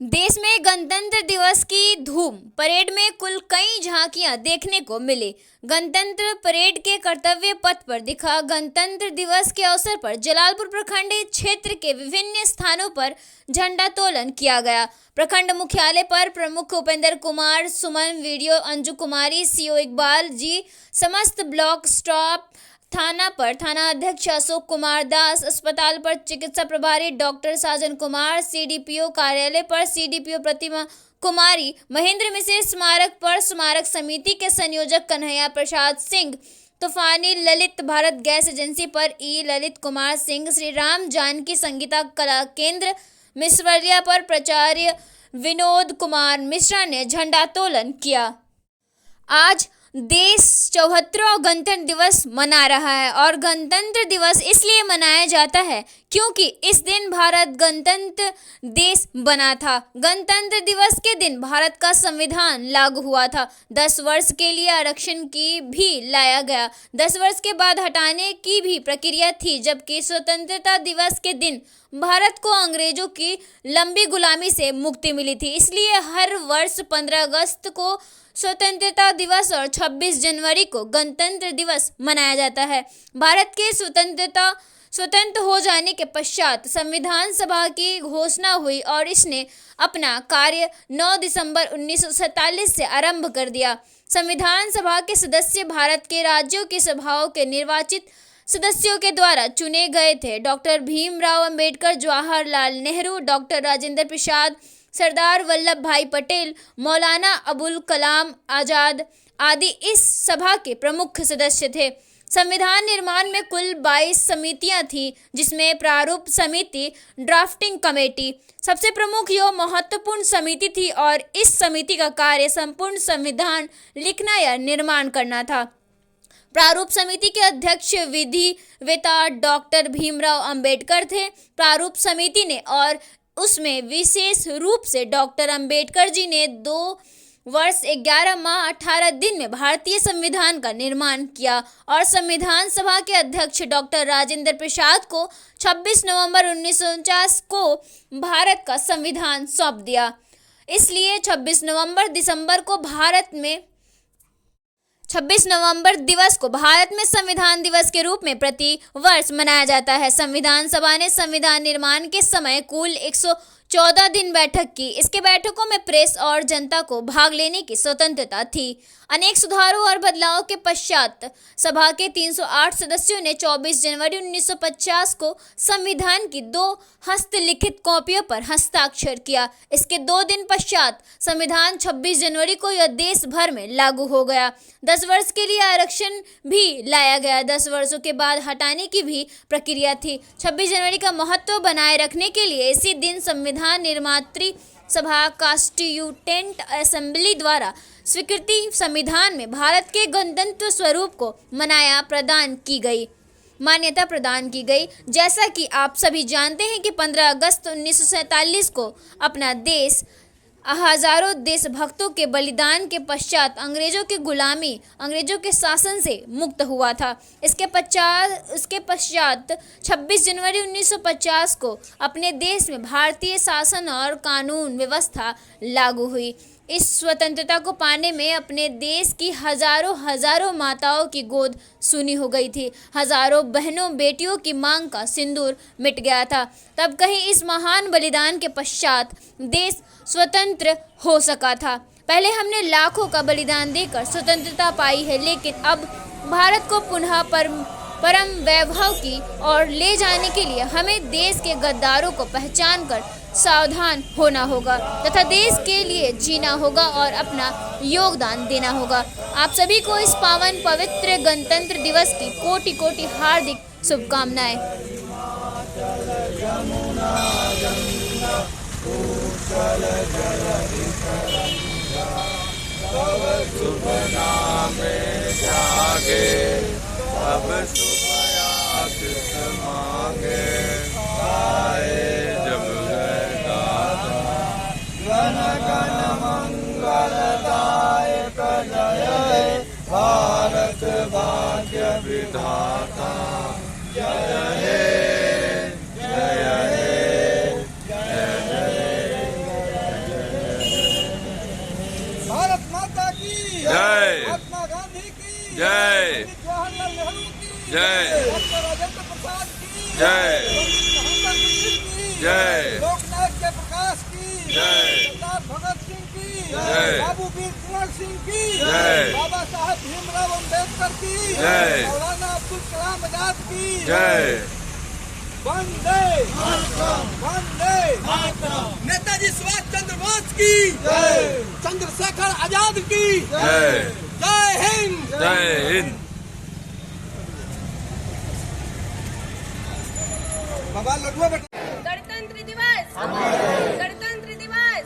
देश में गणतंत्र दिवस की धूम। परेड में कुल कई झांकियां देखने को मिली। गणतंत्र परेड के कर्तव्य पथ पर दिखा। गणतंत्र दिवस के अवसर पर जलालपुर प्रखंड क्षेत्र के विभिन्न स्थानों पर झंडोत्तोलन किया गया। प्रखंड मुख्यालय पर प्रमुख उपेंद्र कुमार, सुमन, वीडियो अंजू कुमारी, सीओ इकबाल जी, समस्त ब्लॉक स्टाफ, थाना पर थाना अध्यक्ष अशोक कुमार दास, अस्पताल पर चिकित्सा प्रभारी डॉक्टर साजन कुमार, सीडीपीओ कार्यालय पर सीडीपीओ प्रतिमा कुमारी, महेंद्र मिश्र स्मारक पर स्मारक समिति के संयोजक कन्हैया प्रसाद सिंह, तूफानी ललित भारत गैस एजेंसी पर ई ललित कुमार सिंह, श्री राम जानकी संगीता कला केंद्र मिसवलिया पर प्राचार्य विनोद कुमार मिश्रा ने झंडोत्तोलन किया। आज देश 74वां गणतंत्र दिवस मना रहा है और गणतंत्र दिवस इसलिए मनाया जाता है क्योंकि इस दिन भारत गणतंत्र देश बना था। गणतंत्र दिवस के दिन भारत का संविधान लागू हुआ था। 10 वर्ष के लिए आरक्षण की भी लाया गया। 10 वर्ष के बाद हटाने की भी प्रक्रिया थी, जबकि स्वतंत्रता दिवस के दिन भारत को अंग्रेजों की लंबी गुलामी से मुक्ति मिली थी। इसलिए हर वर्ष 15 अगस्त को स्वतंत्रता दिवस और 26 जनवरी को गणतंत्र दिवस मनाया जाता है। भारत के स्वतंत्र हो जाने के पश्चात संविधान सभा की घोषणा हुई और इसने अपना कार्य 9 दिसंबर 1947 से आरंभ कर दिया। संविधान सभा के सदस्य भारत के राज्यों की सभाओं के निर्वाचित सदस्यों के द्वारा चुने गए थे। डॉक्टर भीमराव अंबेडकर, जवाहरलाल नेहरू, डॉक्टर राजेंद्र प्रसाद, सरदार वल्लभ भाई पटेल, मौलाना अबुल कलाम आजाद आदि इस सभा के प्रमुख सदस्य थे। संविधान निर्माण में कुल 22 समितियां थीं, जिसमें प्रारूप समिति, ड्राफ्टिंग कमेटी सबसे प्रमुख एवं महत्वपूर्ण समिति थी और इस समिति का कार्य संपूर्ण संविधान लिखना या निर्माण करना था। प्रारूप समिति के अध्यक्ष विधिवेत्ता डॉक्टर भीमराव अंबेडकर थे। प्रारूप समिति ने और उसमें विशेष रूप से डॉक्टर अंबेडकर जी ने 2 वर्ष 11 माह 18 दिन में भारतीय संविधान का निर्माण किया और संविधान सभा के अध्यक्ष डॉक्टर राजेंद्र प्रसाद को 26 नवंबर 1949 को भारत का संविधान सौंप दिया। इसलिए 26 नवंबर दिवस को भारत में संविधान दिवस के रूप में प्रति वर्ष मनाया जाता है। संविधान सभा ने संविधान निर्माण के समय कुल 114 दिन बैठक की। इसके बैठकों में प्रेस और जनता को भाग लेने की स्वतंत्रता थी। अनेक सुधारों और बदलावों के पश्चात सभा के 308 सदस्यों ने 24 जनवरी 1950 को संविधान की 2 हस्तलिखित कॉपियों पर हस्ताक्षर किया। इसके 2 दिन पश्चात संविधान 26 जनवरी को यह देश भर में लागू हो गया। 10 वर्ष के लिए आरक्षण भी लाया गया। 10 वर्षों के बाद हटाने की भी प्रक्रिया थी। 26 जनवरी का महत्व बनाए रखने के लिए इसी दिन संविधान निर्मात्री सभा कॉन्स्टिट्यूटेंट असेंबली द्वारा स्वीकृति संविधान में भारत के गणतंत्र स्वरूप को मान्यता प्रदान की गई। जैसा कि आप सभी जानते हैं कि 15 अगस्त 1947 को अपना देश हजारों देशभक्तों के बलिदान के पश्चात अंग्रेजों के शासन से मुक्त हुआ था। इसके पश्चात 26 जनवरी 1950 को अपने देश में भारतीय शासन और कानून व्यवस्था लागू हुई। इस स्वतंत्रता को पाने में अपने देश की हजारों माताओं की गोद सुनी हो गई थी। हजारों बहनों बेटियों की मांग का सिंदूर मिट गया था। तब कहीं इस महान बलिदान के पश्चात देश स्वतंत्र हो सका था। पहले हमने लाखों का बलिदान देकर स्वतंत्रता पाई है, लेकिन अब भारत को पुनः परम वैभव की ओर ले जाने के लिए हमें देश के गद्दारों को पहचान कर सावधान होना होगा तथा देश के लिए जीना होगा और अपना योगदान देना होगा। आप सभी को इस पावन पवित्र गणतंत्र दिवस की कोटि हार्दिक शुभकामनाएं। भारत भाग्य विधाता जय हे जय हे जय हे जय जवाहरलाल नेहरू की जय डॉक्टर राजेंद्र प्रसाद की जय मोहम्मद बशीर की जय लोकनायक जयप्रकाश की जय सरदार भगत सिंह की जय बाबू वीर कुंवर सिंह की जय बाबा साहब भीमराव अम्बेडकर की जय मौलाना अब्दुल कलाम आजाद की जय वंदे वंदे नेताजी सुभाष चंद्र बोस की चंद्रशेखर आजाद की जय जय हिंद। जय हिंद। बाबा लडुआ गणतंत्र दिवस गणतंत्र दिवस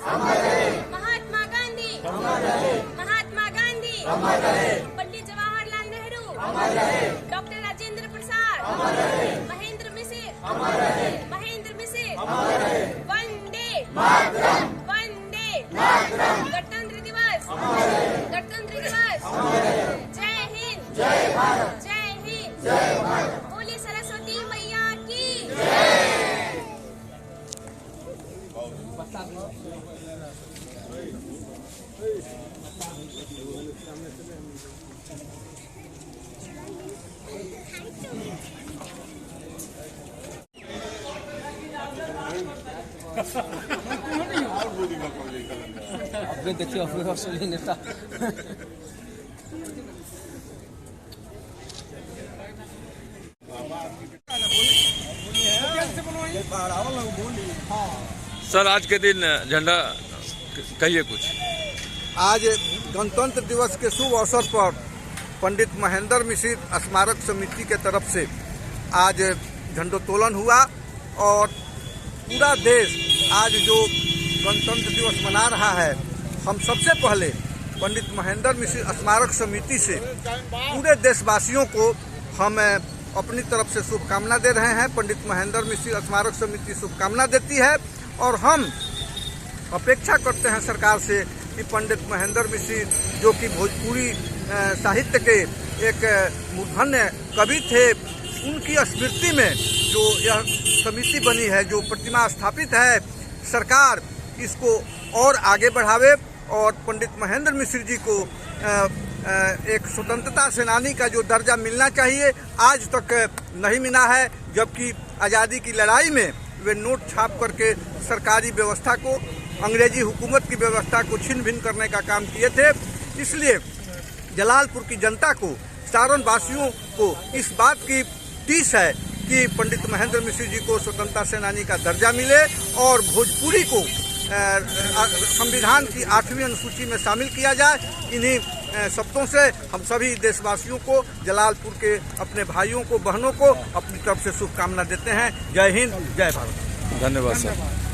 महात्मा गांधी महात्मा गांधी पंडित जवाहरलाल नेहरू डॉक्टर राजेंद्र प्रसाद महेंद्र मिसिर वंदे वंदे गणतंत्र दिवस जय हिंद जय हिंद बोलिए सरस्वती मैया की अपने देखिए अपने असली नेता सर आज के दिन झंडा कहिए कुछ। आज गणतंत्र दिवस के शुभ अवसर पर पंडित महेंद्र मिसिर स्मारक समिति के तरफ से आज झंडोत्तोलन हुआ और पूरा देश आज जो गणतंत्र दिवस मना रहा है, हम सबसे पहले पंडित महेंद्र मिसिर स्मारक समिति से पूरे देशवासियों को हम अपनी तरफ से शुभकामना दे रहे हैं। पंडित महेंद्र मिसिर स्मारक समिति शुभकामना देती है और हम अपेक्षा करते हैं सरकार से कि पंडित महेंद्र मिसिर जो कि भोजपुरी साहित्य के एक मूर्धन्य कवि थे, उनकी स्मृति में जो यह समिति बनी है, जो प्रतिमा स्थापित है, सरकार इसको और आगे बढ़ावे और पंडित महेंद्र मिसिर जी को एक स्वतंत्रता सेनानी का जो दर्जा मिलना चाहिए, आज तक नहीं मिला है। जबकि आज़ादी की लड़ाई में वे नोट छाप करके सरकारी व्यवस्था को, अंग्रेजी हुकूमत की व्यवस्था को छिन भिन करने का काम किए थे। इसलिए जलालपुर की जनता को, सारण वासियों को इस बात की टीस है कि पंडित महेंद्र मिसिर जी को स्वतंत्रता सेनानी का दर्जा मिले और भोजपुरी को संविधान की 8वीं अनुसूची में शामिल किया जाए। इन्हीं शब्दों से हम सभी देशवासियों को, जलालपुर के अपने भाइयों को, बहनों को अपनी तरफ से शुभकामना देते हैं। जय हिंद, जय भारत। धन्यवाद सर।